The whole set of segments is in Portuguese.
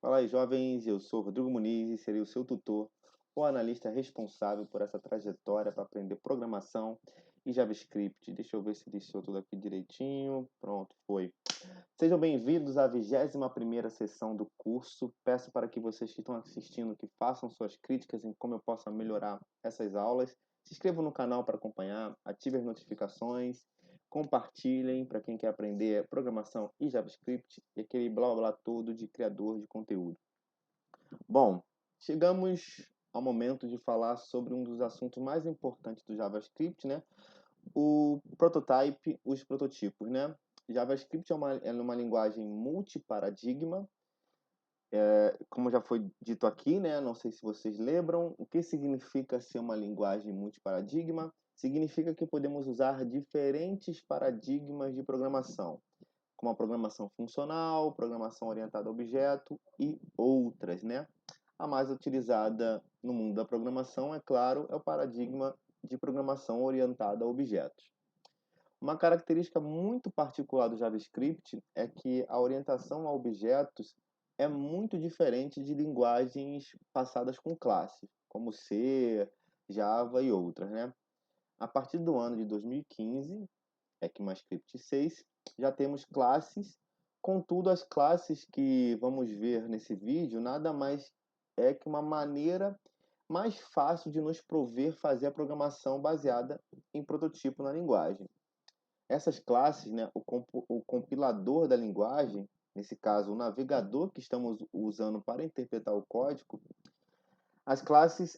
Fala aí, jovens. Eu sou Rodrigo Muniz e serei o seu tutor ou analista responsável por essa trajetória para aprender programação e JavaScript. Deixa eu ver se deixou tudo aqui direitinho. Pronto, foi. Sejam bem-vindos à 21ª sessão do curso. Peço para que vocês que estão assistindo que façam suas críticas em como eu possa melhorar essas aulas. Se inscrevam no canal para acompanhar, ativem as notificações, compartilhem para quem quer aprender programação e JavaScript e aquele blá blá blá todo de criador de conteúdo. Bom, chegamos ao momento de falar sobre um dos assuntos mais importantes do JavaScript, né? O prototype, os prototipos, né? JavaScript é uma linguagem multiparadigma, como já foi dito aqui, né? Não sei se vocês lembram, o que significa ser uma linguagem multiparadigma? Significa que podemos usar diferentes paradigmas de programação, como a programação funcional, programação orientada a objeto e outras, né? A mais utilizada no mundo da programação, é claro, é o paradigma de programação orientada a objetos. Uma característica muito particular do JavaScript é que a orientação a objetos é muito diferente de linguagens passadas com classes, como C, Java e outras, né? A partir do ano de 2015, ECMAScript 6, já temos classes. Contudo, as classes que vamos ver nesse vídeo nada mais é que uma maneira mais fácil de nos prover fazer a programação baseada em prototipo na linguagem. Essas classes, né, o compilador da linguagem, nesse caso o navegador que estamos usando para interpretar o código, as classes,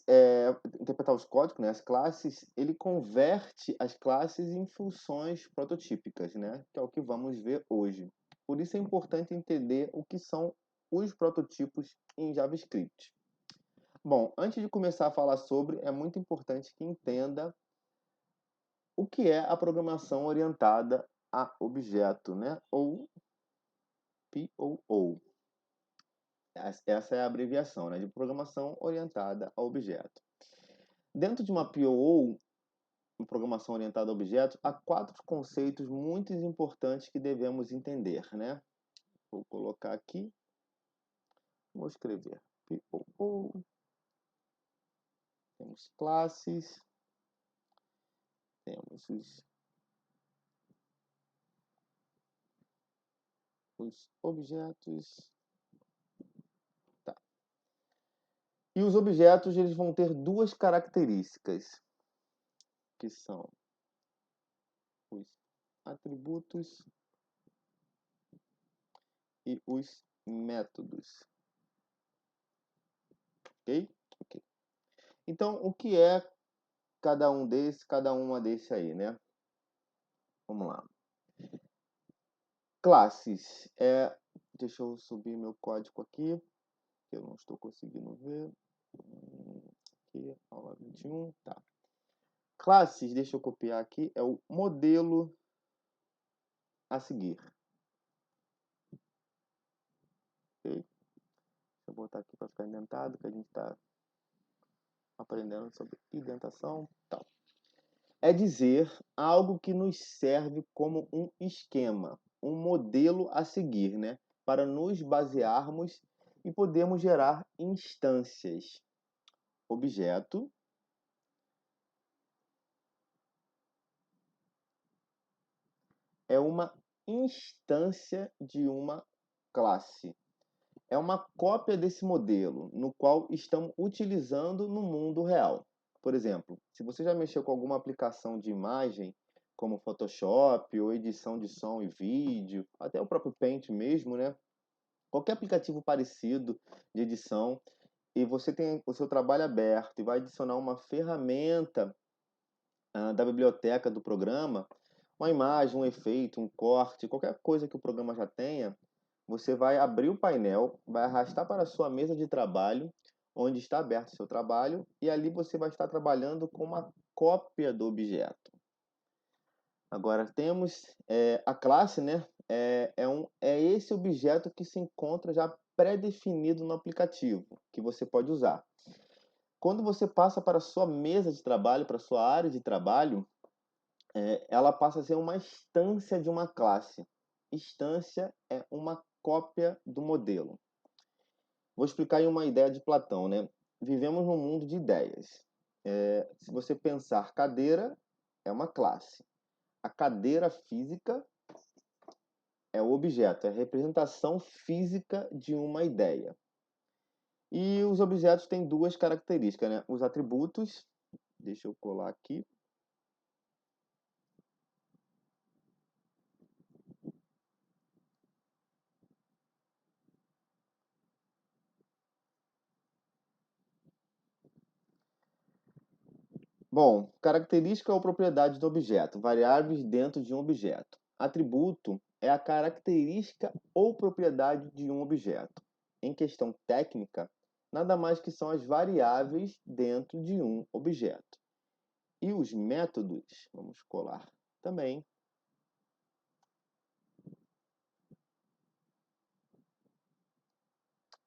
interpretar os códigos, né? As classes, ele converte as classes em funções prototípicas, né? Que é o que vamos ver hoje. Por isso é importante entender o que são os prototipos em JavaScript. Bom, antes de começar a falar sobre, é muito importante que entenda o que é a programação orientada a objeto, né? Ou POO. Essa é a abreviação, né? De programação orientada a objeto. Dentro de uma POO, em programação orientada a objetos, há quatro conceitos muito importantes que devemos entender, né? Vou colocar aqui, vou escrever. POO, temos classes, temos os objetos, tá. E os objetos, eles vão ter duas características, que são os atributos e os métodos, ok? Ok. Então, o que é cada uma desse aí, né? Vamos lá. Classes. Deixa eu subir meu código aqui, que eu não estou conseguindo ver. Aqui, aula 21, tá. Classes, deixa eu copiar aqui, é o modelo a seguir. Ok? Deixa eu botar aqui para ficar indentado, que a gente está aprendendo sobre indentação. Tal. É dizer algo que nos serve como um esquema, um modelo a seguir, né? Para nos basearmos e podermos gerar instâncias. Objeto é uma instância de uma classe. É uma cópia desse modelo, no qual estamos utilizando no mundo real. Por exemplo, se você já mexeu com alguma aplicação de imagem, como Photoshop ou edição de som e vídeo, até o próprio Paint mesmo, né? Qualquer aplicativo parecido de edição, e você tem o seu trabalho aberto e vai adicionar uma ferramenta da biblioteca do programa, uma imagem, um efeito, um corte, qualquer coisa que o programa já tenha, você vai abrir o painel, vai arrastar para a sua mesa de trabalho, onde está aberto o seu trabalho, e ali você vai estar trabalhando com uma cópia do objeto. Agora temos a classe, né? É esse objeto que se encontra já pré-definido no aplicativo, que você pode usar. Quando você passa para a sua mesa de trabalho, para a sua área de trabalho, ela passa a ser uma instância de uma classe. Instância é uma cópia do modelo. Vou explicar aí uma ideia de Platão, né? Vivemos num mundo de ideias. Se você pensar cadeira, é uma classe. A cadeira física é o objeto, é a representação física de uma ideia. E os objetos têm duas características, né? Os atributos, deixa eu colar aqui. Bom, característica ou propriedade do objeto, variáveis dentro de um objeto. Atributo é a característica ou propriedade de um objeto. Em questão técnica, nada mais que são as variáveis dentro de um objeto. E os métodos, vamos colar também.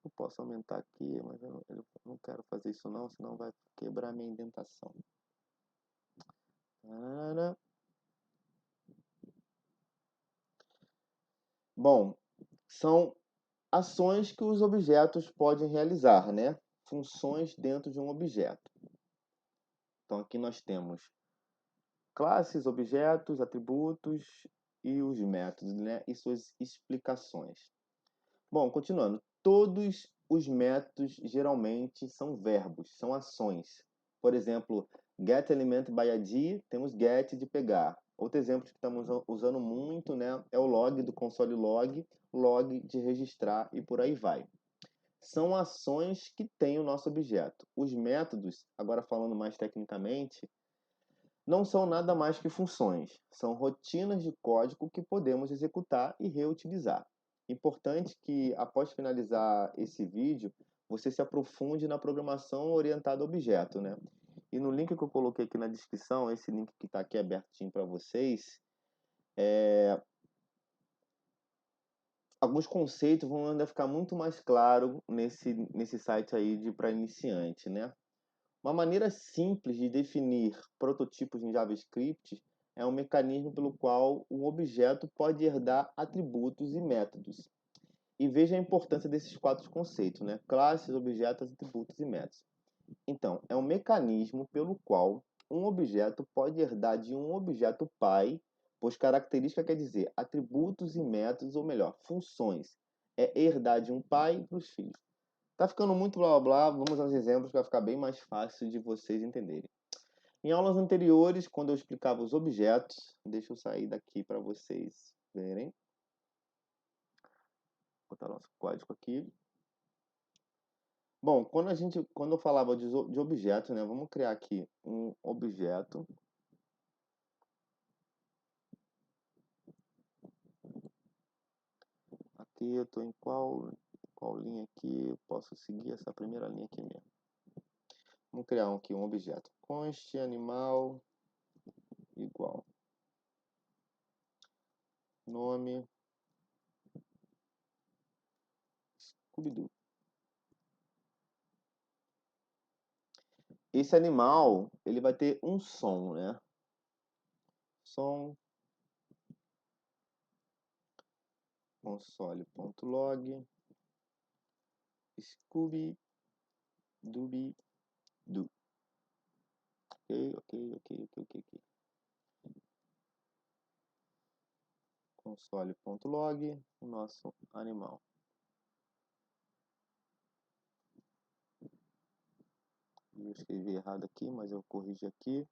Eu posso aumentar aqui, mas eu não quero fazer isso não, senão vai quebrar minha indentação. Bom, são ações que os objetos podem realizar, né? Funções dentro de um objeto. Então aqui nós temos classes, objetos, atributos e os métodos, né? E suas explicações. Bom, continuando. Todos os métodos geralmente são verbos, são ações. Por exemplo, get element by id, temos get de pegar. Outro exemplo que estamos usando muito, né, é o log do console log, log de registrar e por aí vai. São ações que têm o nosso objeto. Os métodos, agora falando mais tecnicamente, não são nada mais que funções, são rotinas de código que podemos executar e reutilizar. Importante que, após finalizar esse vídeo, você se aprofunde na programação orientada a objeto, né? E no link que eu coloquei aqui na descrição, esse link que está aqui abertinho para vocês, alguns conceitos vão ainda ficar muito mais claro nesse site aí de para iniciante, né? Uma maneira simples de definir prototipos em JavaScript é um mecanismo pelo qual um objeto pode herdar atributos e métodos. E veja a importância desses quatro conceitos, né? Classes, objetos, atributos e métodos. Então, é um mecanismo pelo qual um objeto pode herdar de um objeto pai, pois característica quer dizer atributos e métodos, ou melhor, funções. É herdar de um pai para os filhos. Tá ficando muito blá blá blá, vamos aos exemplos que vai ficar bem mais fácil de vocês entenderem. Em aulas anteriores, quando eu explicava os objetos, deixa eu sair daqui para vocês verem. Vou botar nosso código aqui. Bom, quando eu falava de objetos, né, vamos criar aqui um objeto. Aqui eu estou em qual linha aqui? Eu posso seguir essa primeira linha aqui mesmo. Vamos criar aqui um objeto. Const animal igual nome Scooby-Doo. Esse animal, ele vai ter um som, né? Som console.log Scooby-Dooby-Doo. Ok. Console.log, o nosso animal. Eu escrevi errado aqui, mas eu corrigi aqui.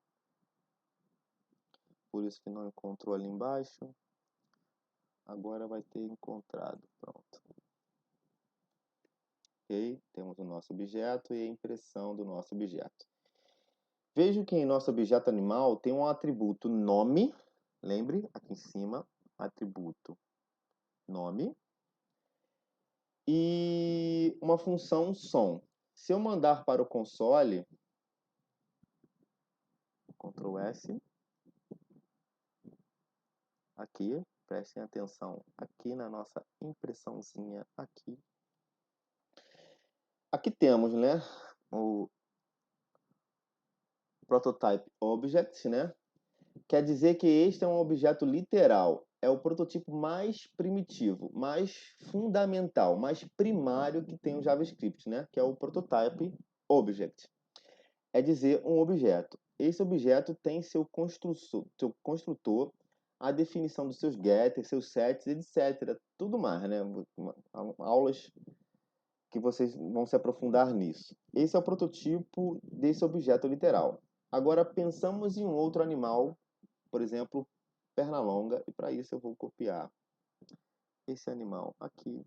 Por isso que não encontrou ali embaixo. Agora vai ter encontrado. Pronto. Ok? Temos o nosso objeto e a impressão do nosso objeto. Vejo que em nosso objeto animal tem um atributo nome. Lembre, aqui em cima, atributo nome. E uma função som. Se eu mandar para o console, Ctrl S, aqui, prestem atenção aqui na nossa impressãozinha aqui. Aqui temos, né, o prototype object, né? Quer dizer que este é um objeto literal. é o prototipo mais primitivo, mais fundamental, mais primário que tem o JavaScript, né? Que é o prototype object. É dizer, um objeto. Esse objeto tem seu construtor, a definição dos seus getters, seus sets, etc. Tudo mais, né? Aulas que vocês vão se aprofundar nisso. Esse é o prototipo desse objeto literal. Agora pensamos em um outro animal, por exemplo, Pernalonga, e para isso eu vou copiar esse animal aqui,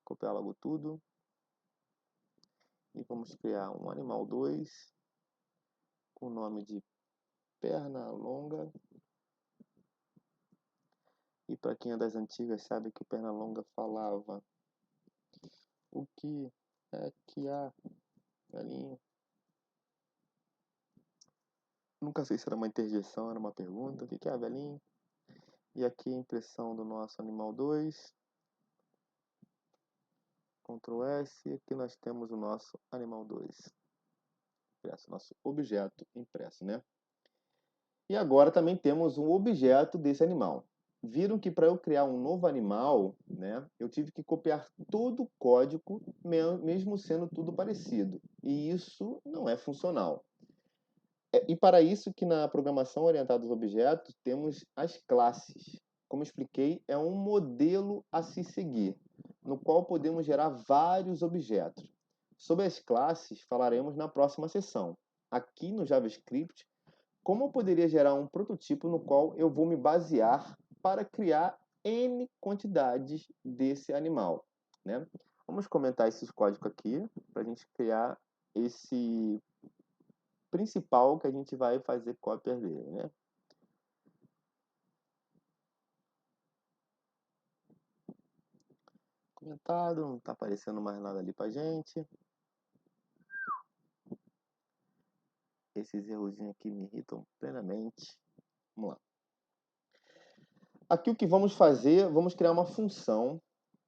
copiar logo tudo, e vamos criar um animal 2 com o nome de Pernalonga. E para quem é das antigas sabe que Pernalonga falava: o que é que há, galinha? Nunca sei se era uma interjeição, era uma pergunta. O que é a velhinha? E aqui a impressão do nosso animal 2. Ctrl S. E aqui nós temos o nosso animal 2. Impresso, nosso objeto impresso, né? E agora também temos um objeto desse animal. Viram que para eu criar um novo animal, né, eu tive que copiar todo o código, mesmo sendo tudo parecido. E isso não é funcional. E para isso que na programação orientada aos objetos temos as classes. Como expliquei, é um modelo a se seguir, no qual podemos gerar vários objetos. Sobre as classes falaremos na próxima sessão. Aqui no JavaScript, como eu poderia gerar um prototipo no qual eu vou me basear para criar N quantidades desse animal, né? Vamos comentar esses códigos aqui para a gente criar esse principal que a gente vai fazer cópias dele, né? Comentado, não está aparecendo mais nada ali para gente. Esses errozinhos aqui me irritam plenamente. Vamos lá. Aqui o que vamos fazer, vamos criar uma função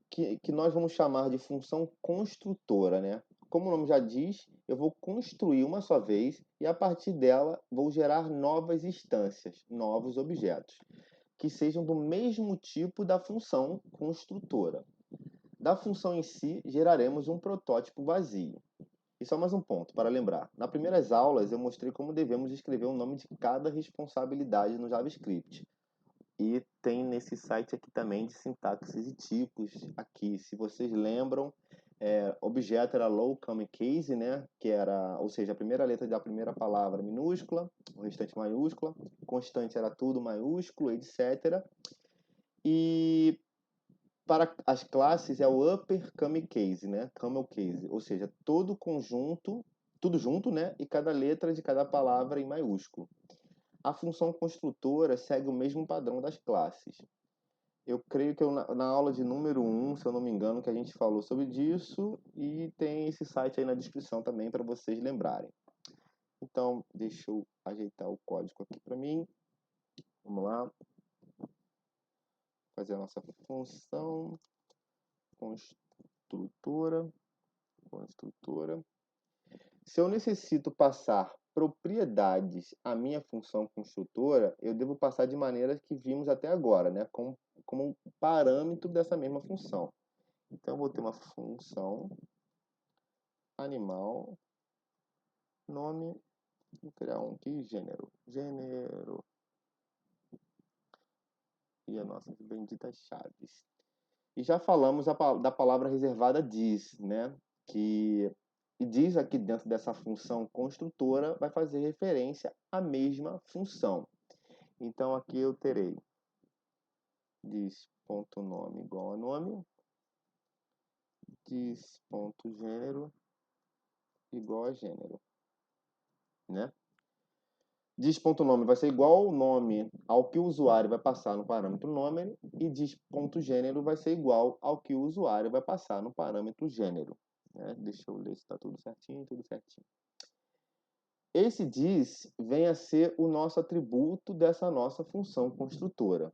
que nós vamos chamar de função construtora, né? Como o nome já diz, eu vou construir uma só vez e a partir dela vou gerar novas instâncias, novos objetos, que sejam do mesmo tipo da função construtora. Da função em si, geraremos um protótipo vazio. E só mais um ponto para lembrar. Nas primeiras aulas eu mostrei como devemos escrever o nome de cada responsabilidade no JavaScript. E tem nesse site aqui também de sintaxes e tipos aqui. Se vocês lembram, objeto era low come case, né? Que era, ou seja, a primeira letra da primeira palavra minúscula, o restante maiúscula. Constante era tudo maiúsculo, etc. E para as classes é o upper come case, né? Camel case, ou seja, todo conjunto, tudo junto, né? E cada letra de cada palavra em maiúsculo. A função construtora segue o mesmo padrão das classes. Eu creio que na aula de número 1, se eu não me engano, que a gente falou sobre disso, e tem esse site aí na descrição também para vocês lembrarem. Então, deixa eu ajeitar o código aqui para mim. Vamos lá. Fazer a nossa função construtora. Se eu necessito passar propriedades à minha função construtora, eu devo passar de maneira que vimos até agora, né? Como um parâmetro dessa mesma função. Então, eu vou ter uma função animal, nome, vou criar um aqui, gênero. Gênero. E as nossas benditas chaves. E já falamos da palavra reservada diz, né? E diz aqui dentro dessa função construtora vai fazer referência à mesma função. Então aqui eu terei diz.nome igual a nome, diz.gênero igual a gênero, né? Diz.nome vai ser igual ao nome ao que o usuário vai passar no parâmetro nome e diz.gênero vai ser igual ao que o usuário vai passar no parâmetro gênero. Né? Deixa eu ler se está tudo certinho, tudo certinho. Esse diz vem a ser o nosso atributo dessa nossa função construtora.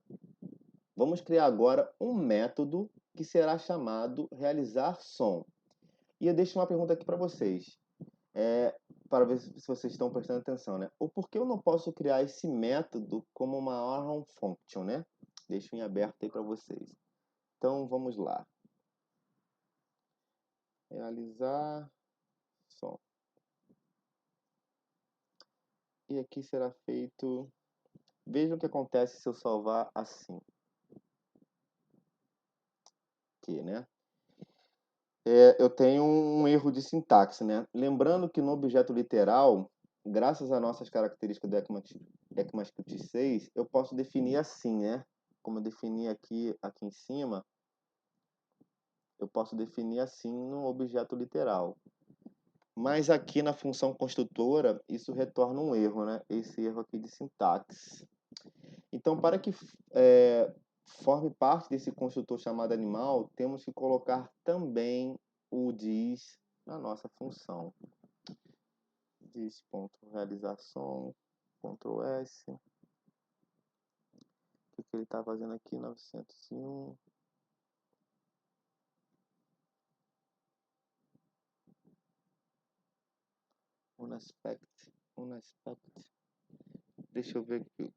Vamos criar agora um método que será chamado realizar som. E eu deixo uma pergunta aqui para vocês. para ver se vocês estão prestando atenção, né? O porquê eu não posso criar esse método como uma arrow function, né? Deixo em aberto aí para vocês. Então, vamos lá. Realizar som. E aqui será feito... Vejam o que acontece se eu salvar assim. Aqui, né? Eu tenho um erro de sintaxe, né? Lembrando que no objeto literal, graças às nossas características do ECMAScript 6, eu posso definir assim, né? Como eu defini aqui em cima, eu posso definir assim no objeto literal. Mas aqui na função construtora, isso retorna um erro, né? Esse erro aqui de sintaxe. Então, para que forme parte desse construtor chamado animal, temos que colocar também o dis na nossa função. Dis.realização, Ctrl S. O que ele está fazendo aqui? 901. Unaspect. Deixa eu ver aqui.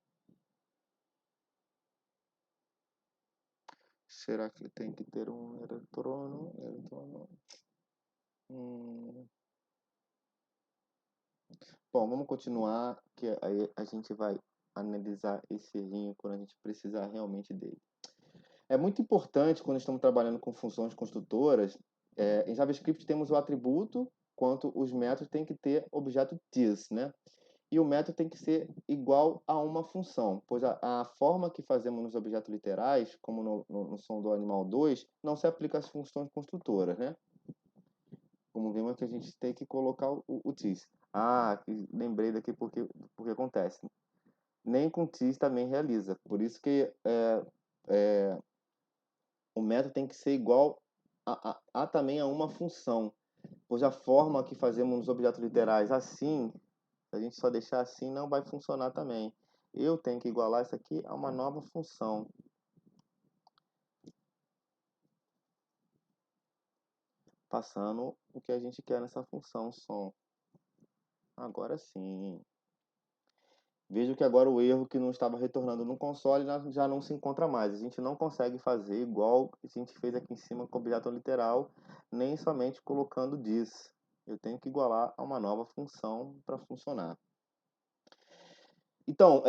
Será que tem que ter um eletrono? Bom, vamos continuar, que aí a gente vai analisar esse errinho quando a gente precisar realmente dele. É muito importante quando estamos trabalhando com funções construtoras. Em JavaScript temos o atributo, quanto os métodos têm que ter objeto this, né? E o método tem que ser igual a uma função, pois a forma que fazemos nos objetos literais, como no som do animal 2, não se aplica às funções construtoras, né? Como vimos que a gente tem que colocar o this. Lembrei daqui porque acontece. Nem com this também realiza. Por isso que o método tem que ser igual também a uma função. Pois a forma que fazemos nos objetos literais assim, se a gente só deixar assim, não vai funcionar também. Eu tenho que igualar isso aqui a uma nova função. Passando o que a gente quer nessa função som. Agora sim. Vejo que agora o erro que não estava retornando no console já não se encontra mais. A gente não consegue fazer igual a gente fez aqui em cima com o objeto literal, nem somente colocando this. Eu tenho que igualar a uma nova função para funcionar. Então,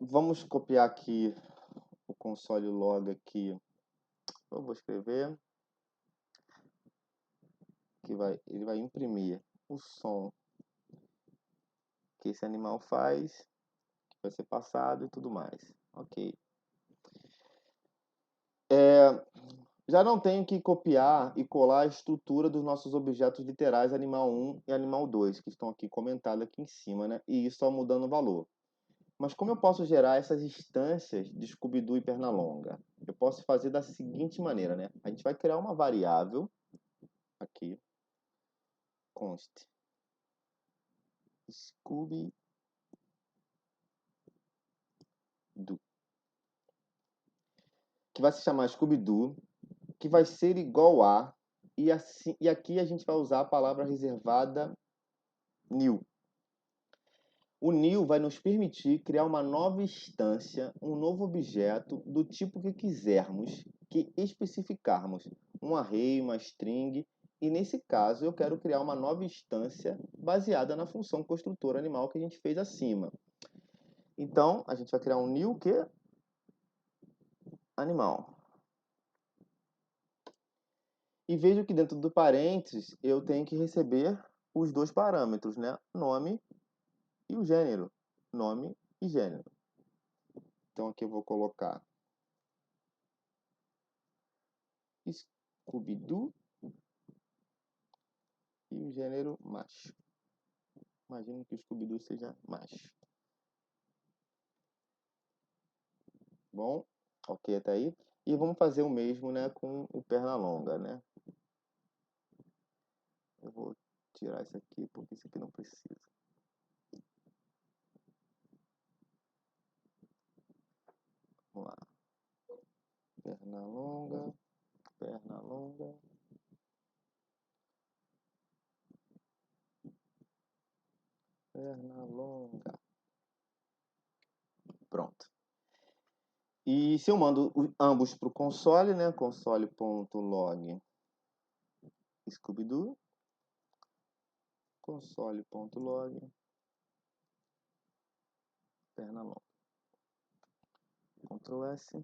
vamos copiar aqui o console log aqui. Eu vou escrever que ele vai imprimir o som que esse animal faz, que vai ser passado e tudo mais. Ok. Já não tenho que copiar e colar a estrutura dos nossos objetos literais animal 1 e animal 2, que estão aqui comentados aqui em cima, né? E isso só mudando o valor. Mas como eu posso gerar essas instâncias de Scooby-Doo e Pernalonga? Eu posso fazer da seguinte maneira, né? A gente vai criar uma variável aqui, const Scooby-Doo, que vai se chamar Scooby-Doo, que vai ser igual a, e aqui a gente vai usar a palavra reservada new. O new vai nos permitir criar uma nova instância, um novo objeto do tipo que quisermos, que especificarmos, um array, uma string, e nesse caso eu quero criar uma nova instância baseada na função construtor animal que a gente fez acima. Então, a gente vai criar um new que animal. E vejo que dentro do parênteses eu tenho que receber os dois parâmetros, né? Nome e o gênero. Nome e gênero. Então aqui eu vou colocar Scooby-Doo e o gênero macho. Imagino que o Scooby-Doo seja macho. Bom, ok até aí. E vamos fazer o mesmo, né, com o Pernalonga, né? Eu vou tirar isso aqui porque isso aqui não precisa. Vamos lá. Pernalonga, Pernalonga. perna longa. Pronto. E se eu mando ambos para o console, né? Console.log Scooby-Doo, console.log perna longa. Ctrl S.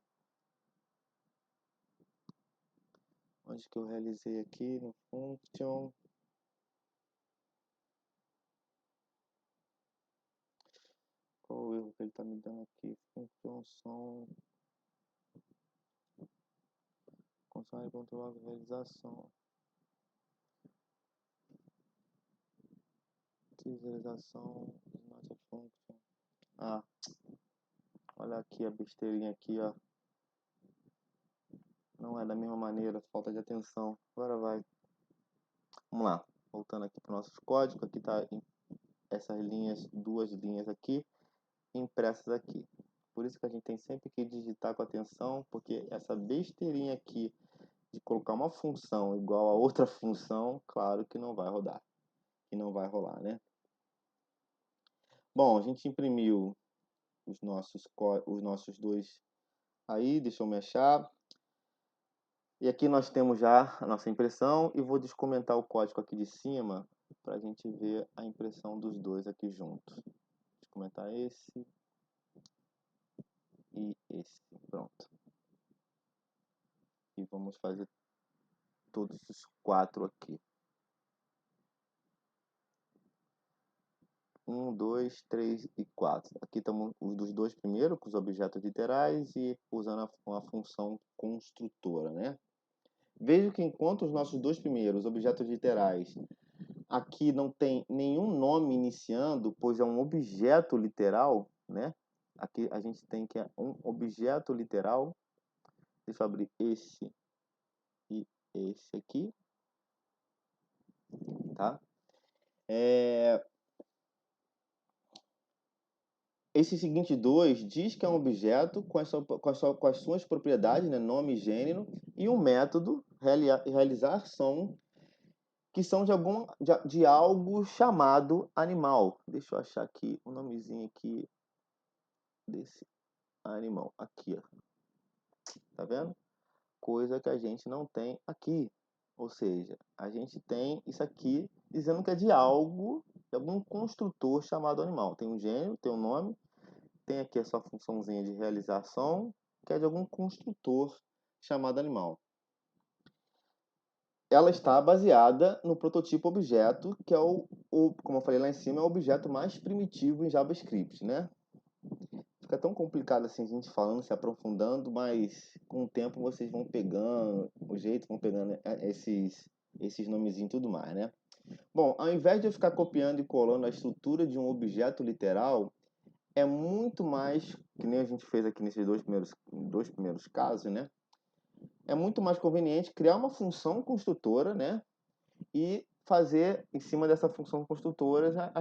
Onde que eu realizei aqui no function? Qual o erro que ele está me dando aqui? Function som. Console.log realização. Visualização. Not a function. Ah, olha aqui a besteirinha aqui, ó. Não é da mesma maneira, falta de atenção. Agora vai. Vamos lá. Voltando aqui para o nosso código. Aqui está essas linhas, duas linhas aqui, impressas aqui. Por isso que a gente tem sempre que digitar com atenção, porque essa besteirinha aqui de colocar uma função igual a outra função, claro que não vai rodar. Que não vai rolar, né? Bom, a gente imprimiu os nossos dois aí, deixa eu me achar. E aqui nós temos já a nossa impressão e vou descomentar o código aqui de cima para a gente ver a impressão dos dois aqui juntos. Descomentar esse e esse. Pronto. E vamos fazer todos os quatro aqui. 1, 2, 3 e 4. Aqui estamos os dos dois primeiros, com os objetos literais e usando uma função construtora, né? Veja que enquanto os nossos dois primeiros objetos literais aqui não tem nenhum nome iniciando, pois é um objeto literal, né? Aqui a gente tem que é um objeto literal. Deixa eu abrir esse e esse aqui, tá? Esse seguinte 2 diz que é um objeto com as suas propriedades, né, nome e gênero, e um método, realizar som, que são de algo chamado animal. Deixa eu achar aqui o nomezinho aqui desse animal. Aqui, ó. Tá vendo? Coisa que a gente não tem aqui. Ou seja, a gente tem isso aqui dizendo que é de algo, de algum construtor chamado animal. Tem um gênero, tem um nome, tem aqui a sua funçãozinha de realização, que é de algum construtor chamado animal. Ela está baseada no prototipo objeto, que é como eu falei lá em cima, é o objeto mais primitivo em JavaScript, né? Fica tão complicado assim a gente falando, se aprofundando, mas com o tempo vocês vão pegando o jeito, vão pegando esses nomezinhos e tudo mais, né? Bom, ao invés de eu ficar copiando e colando a estrutura de um objeto literal, é muito mais, que nem a gente fez aqui nesses dois primeiros casos, né? É muito mais conveniente criar uma função construtora, né? E fazer, em cima dessa função construtora,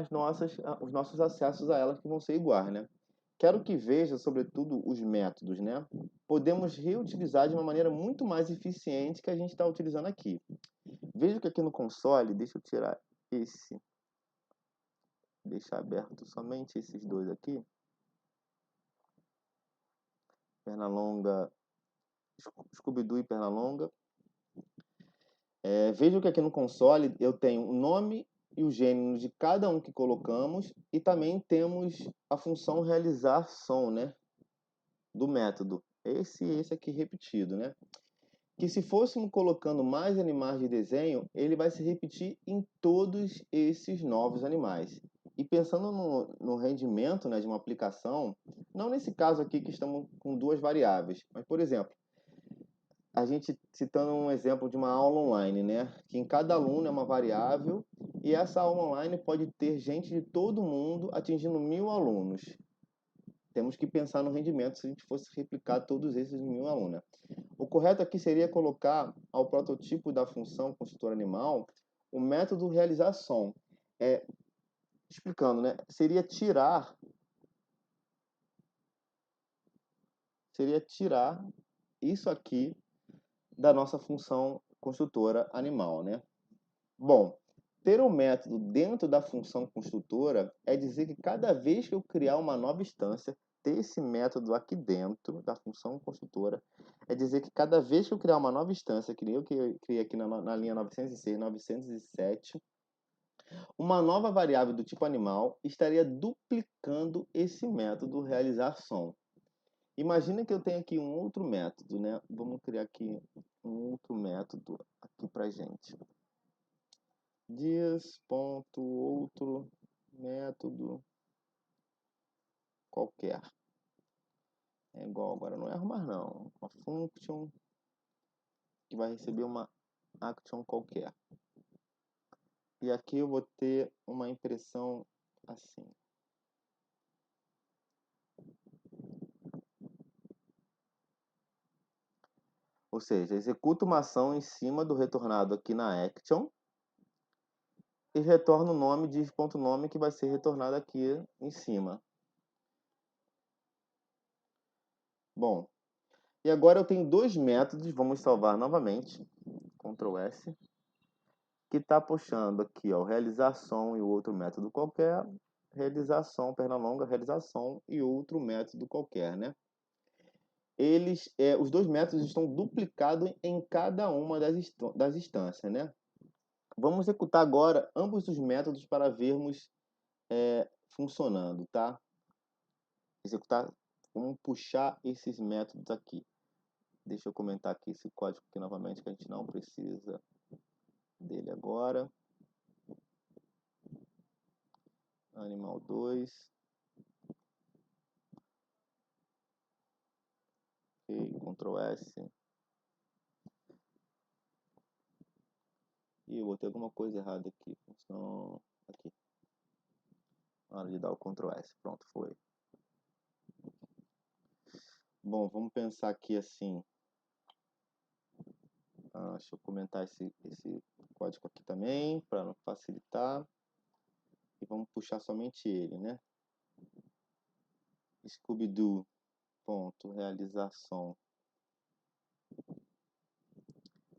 os nossos acessos a elas que vão ser iguais, né? Quero que veja, sobretudo, os métodos, né? Podemos reutilizar de uma maneira muito mais eficiente que a gente está utilizando aqui. Veja que aqui no console, deixa eu tirar esse, deixar aberto somente esses dois aqui. Pernalonga, Scooby-Doo e Pernalonga. Veja que aqui no console eu tenho o nome e o gênero de cada um que colocamos e também temos a função realizar som, né? Do método. Esse aqui repetido, né? Que se fôssemos colocando mais animais de desenho, ele vai se repetir em todos esses novos animais. E pensando no rendimento, né, de uma aplicação, não nesse caso aqui que estamos com duas variáveis, mas, por exemplo, a gente citando um exemplo de uma aula online, né, que em cada aluno é uma variável e essa aula online pode ter gente de todo mundo atingindo 1.000 alunos. Temos que pensar no rendimento se a gente fosse replicar todos esses 1.000 alunos. O correto aqui seria colocar ao prototipo da função construtor animal o método realizar som. Explicando, né? Seria tirar isso aqui da nossa função construtora animal, né? Bom, Ter um método dentro da função construtora é dizer que cada vez que eu criar uma nova instância, ter esse método aqui dentro da função construtora é dizer que cada vez que eu criar uma nova instância, que nem eu criei aqui na linha 906, 907, uma nova variável do tipo animal estaria duplicando esse método realizar som. Imagina que eu tenho aqui um outro método, né? Vamos criar aqui um outro método aqui pra gente. Dias, ponto, outro método qualquer. É igual, agora não erro mais não. Uma function que vai receber uma action qualquer. E aqui eu vou ter uma impressão assim. Ou seja, executa uma ação em cima do retornado aqui na action e retorna o nome de ponto nome que vai ser retornado aqui em cima. Bom, e agora eu tenho dois métodos, vamos salvar novamente, Ctrl S, que está puxando aqui, ó, realizar som e o outro método qualquer, realizar som, perna longa, realizar som e outro método qualquer, né? Os dois métodos estão duplicados em cada uma das instâncias, né? Vamos executar agora ambos os métodos para vermos funcionando, tá? Executar, vamos puxar esses métodos aqui. Deixa eu comentar aqui esse código aqui novamente, que a gente não precisa dele agora. Animal 2. Ok, Ctrl S. Ih, eu botei alguma coisa errada aqui. Função. Aqui. Na hora de dar o Ctrl S. Pronto, foi. Bom, vamos pensar aqui assim. Deixa eu comentar esse código aqui também, para facilitar. E vamos puxar somente ele, né? Scooby-Doo. Ponto. Realizar som.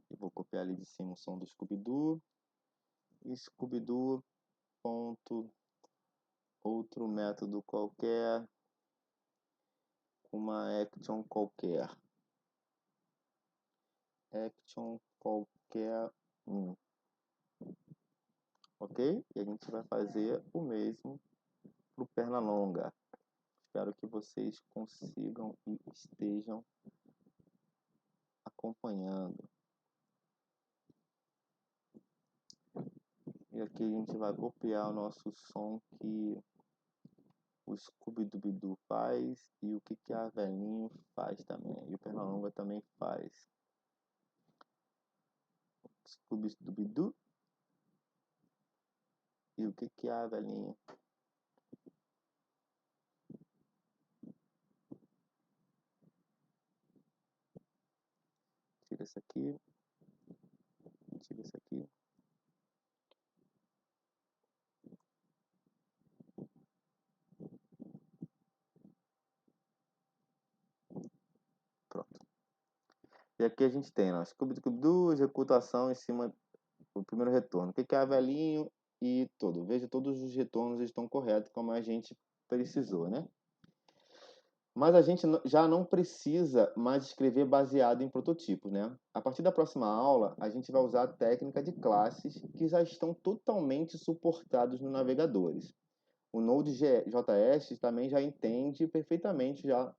Eu vou copiar ali de cima o som do Scooby-Doo. E Scooby-Doo. Ponto. Outro método qualquer. Uma action qualquer. Action qualquer 1. Ok? E a gente vai fazer o mesmo para o Pernalonga. Espero que vocês consigam e estejam acompanhando. E aqui a gente vai copiar o nosso som que o Scooby-Doo faz e o que a velhinho faz também. E o Pernalonga também faz. Scooby-Doo e o que a velhinho. Tira isso aqui. Tira isso aqui. Pronto. E aqui a gente tem, ó, Scooby-Doo, executação em cima do primeiro retorno. O que é velhinho e todo. Veja, todos os retornos estão corretos, como a gente precisou, né? Mas a gente já não precisa mais escrever baseado em prototipos, né? A partir da próxima aula, a gente vai usar a técnica de classes que já estão totalmente suportados nos navegadores. O Node.js também já entende perfeitamente já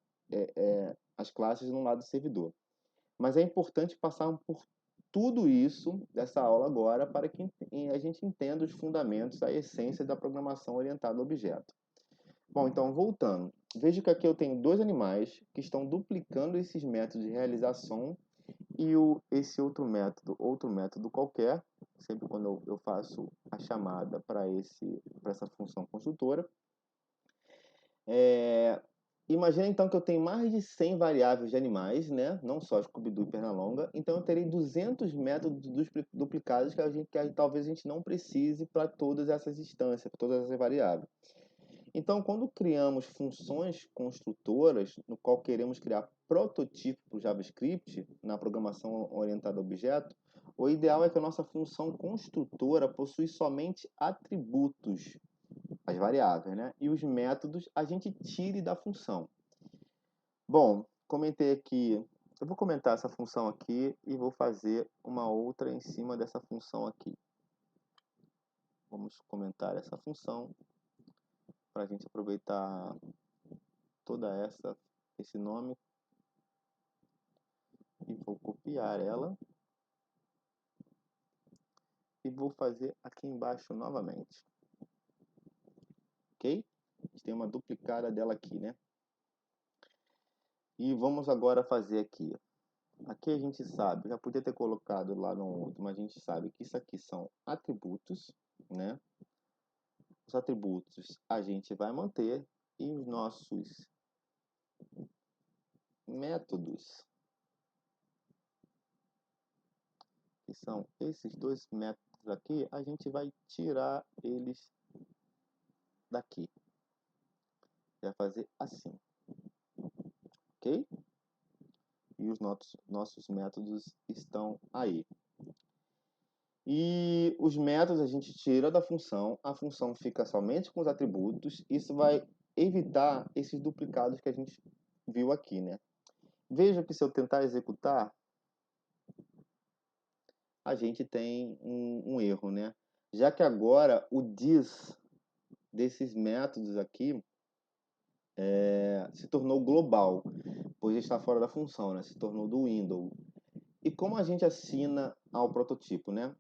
as classes no lado do servidor. Mas é importante passar por tudo isso dessa aula agora para que a gente entenda os fundamentos, a essência da programação orientada a objeto. Bom, então voltando. Veja que aqui eu tenho dois animais que estão duplicando esses métodos de realização e esse outro método qualquer, sempre quando eu faço a chamada para essa função construtora. Imagina então que eu tenho mais de 100 variáveis de animais, né? Não só Scooby-Doo e Pernalonga. Então eu terei 200 métodos duplicados que talvez a gente não precise para todas essas instâncias, para todas essas variáveis. Então, quando criamos funções construtoras, no qual queremos criar protótipo para o JavaScript, na programação orientada a objeto, O ideal é que a nossa função construtora possui somente atributos, as variáveis, né? E os métodos a gente tire da função. Bom, comentei aqui, eu vou comentar essa função aqui e vou fazer uma outra em cima dessa função aqui. Vamos comentar essa função para a gente aproveitar toda esse nome e vou copiar ela e vou fazer aqui embaixo novamente. Ok? A gente tem uma duplicada dela aqui, né? E vamos agora fazer aqui. Aqui a gente sabe, já podia ter colocado lá no outro, mas a gente sabe que isso aqui são atributos, né? Os atributos a gente vai manter e os nossos métodos, que são esses dois métodos aqui, a gente vai tirar eles daqui. Vai fazer assim, ok? E os nossos métodos estão aí. E os métodos a gente tira da função, a função fica somente com os atributos, isso vai evitar esses duplicados que a gente viu aqui, né? Veja que se eu tentar executar, a gente tem um erro, né? Já que agora o this desses métodos aqui se tornou global, pois está fora da função, né? Se tornou do window. E como a gente assina ao protótipo, né?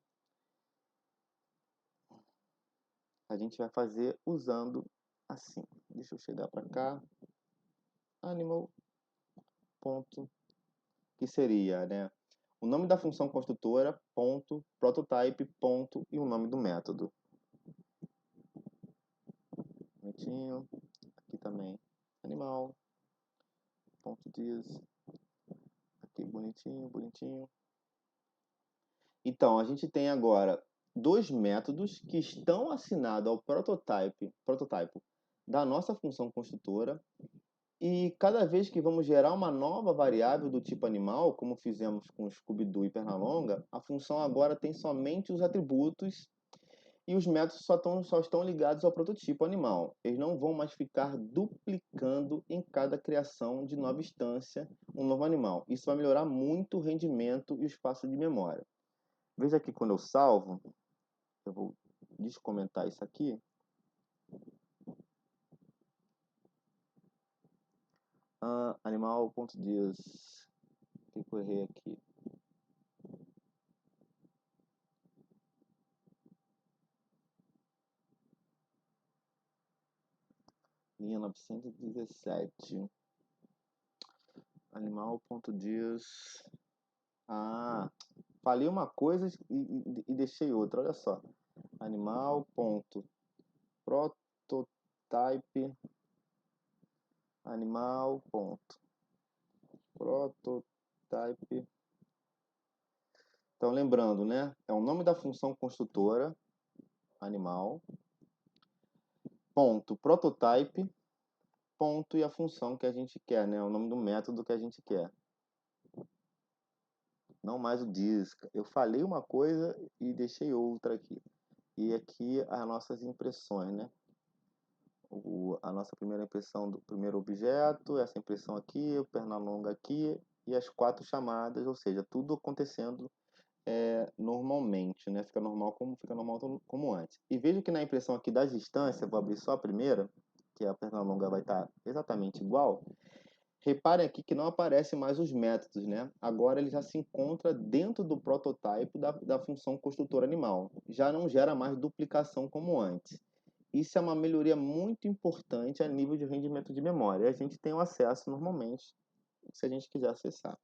A gente vai fazer usando assim. Deixa eu chegar para cá. Animal, ponto, que seria, né? O nome da função construtora, ponto, prototype, ponto, e o nome do método. Bonitinho. Aqui também, animal, ponto diz. Aqui, bonitinho, bonitinho. Então, a gente tem agora dois métodos que estão assinados ao prototype da nossa função construtora. E cada vez que vamos gerar uma nova variável do tipo animal, como fizemos com o Scooby-Doo e Pernalonga, a função agora tem somente os atributos e os métodos só estão ligados ao prototipo animal. Eles não vão mais ficar duplicando em cada criação de nova instância um novo animal. Isso vai melhorar muito o rendimento e o espaço de memória. Veja aqui quando eu salvo, eu vou descomentar isso aqui. Animal.dias. O que eu errei aqui? Linha 917. Animal.dias. Falei uma coisa e deixei outra. Olha só. Animal.prototype. Animal.prototype. Então, lembrando, né? É o nome da função construtora, animal, ponto, prototype, ponto, e a função que a gente quer, né? O nome do método que a gente quer. Não mais o disk. Eu falei uma coisa e deixei outra aqui. E aqui as nossas impressões, né? A nossa primeira impressão do primeiro objeto, essa impressão aqui, o Pernalonga aqui, e as 4 chamadas, ou seja, tudo acontecendo normalmente, né? Fica normal como antes. E veja que na impressão aqui das distâncias, vou abrir só a primeira, que a Pernalonga vai estar exatamente igual. Reparem aqui que não aparecem mais os métodos, né? Agora ele já se encontra dentro do prototype da função construtor animal. Já não gera mais duplicação como antes. Isso é uma melhoria muito importante a nível de rendimento de memória. A gente tem o acesso normalmente, se a gente quiser acessar.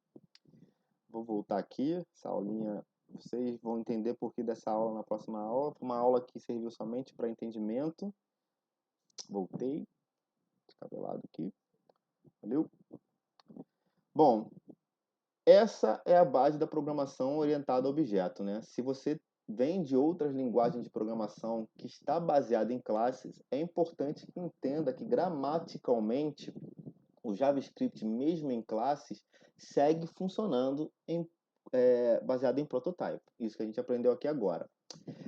Vou voltar aqui, essa aulinha, vocês vão entender por que dessa aula na próxima aula. Foi uma aula que serviu somente para entendimento. Voltei, descabelado aqui. Valeu? Bom, essa é a base da programação orientada a objeto, né? Se você vem de outras linguagens de programação que está baseada em classes, é importante que entenda que gramaticalmente o JavaScript, mesmo em classes, segue funcionando baseado em prototype. Isso que a gente aprendeu aqui agora.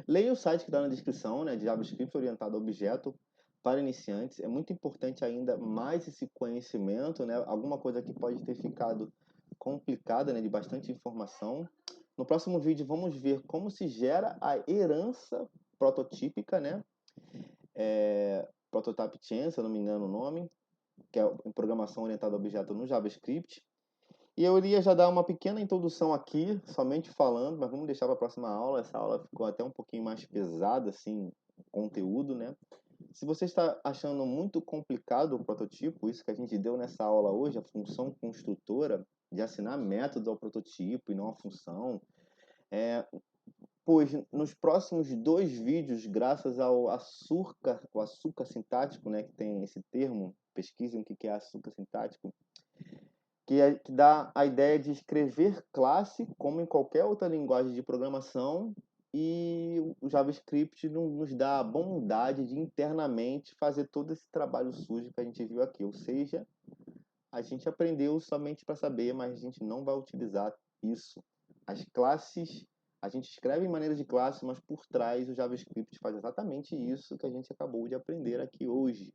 Leia o site que está na descrição, né, de JavaScript orientado a objeto para iniciantes. É muito importante ainda mais esse conhecimento, né? Alguma coisa que pode ter ficado complicada, né, de bastante informação. No próximo vídeo vamos ver como se gera a herança prototípica, né? Prototype Chain, se eu não me engano o nome, que é em programação orientada a objeto no JavaScript. E eu iria já dar uma pequena introdução aqui, somente falando, mas vamos deixar para a próxima aula. Essa aula ficou até um pouquinho mais pesada, assim, conteúdo, né? Se você está achando muito complicado o prototipo, isso que a gente deu nessa aula hoje, a função construtora, de assinar métodos ao prototipo e não a função, pois nos próximos dois vídeos, graças ao açúcar, o açúcar sintático, né, que tem esse termo, pesquisem o que é açúcar sintático, que dá a ideia de escrever classe como em qualquer outra linguagem de programação, e o JavaScript nos dá a bondade de internamente fazer todo esse trabalho sujo que a gente viu aqui. Ou seja, a gente aprendeu somente para saber, mas a gente não vai utilizar isso. As classes, a gente escreve em maneira de classe, mas por trás o JavaScript faz exatamente isso que a gente acabou de aprender aqui hoje.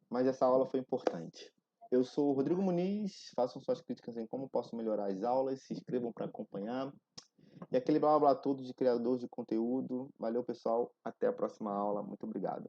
Mas essa aula foi importante. Eu sou o Rodrigo Muniz, façam suas críticas em como posso melhorar as aulas, se inscrevam para acompanhar. E aquele blá blá blá todo de criador de conteúdo. Valeu, pessoal. Até a próxima aula. Muito obrigado.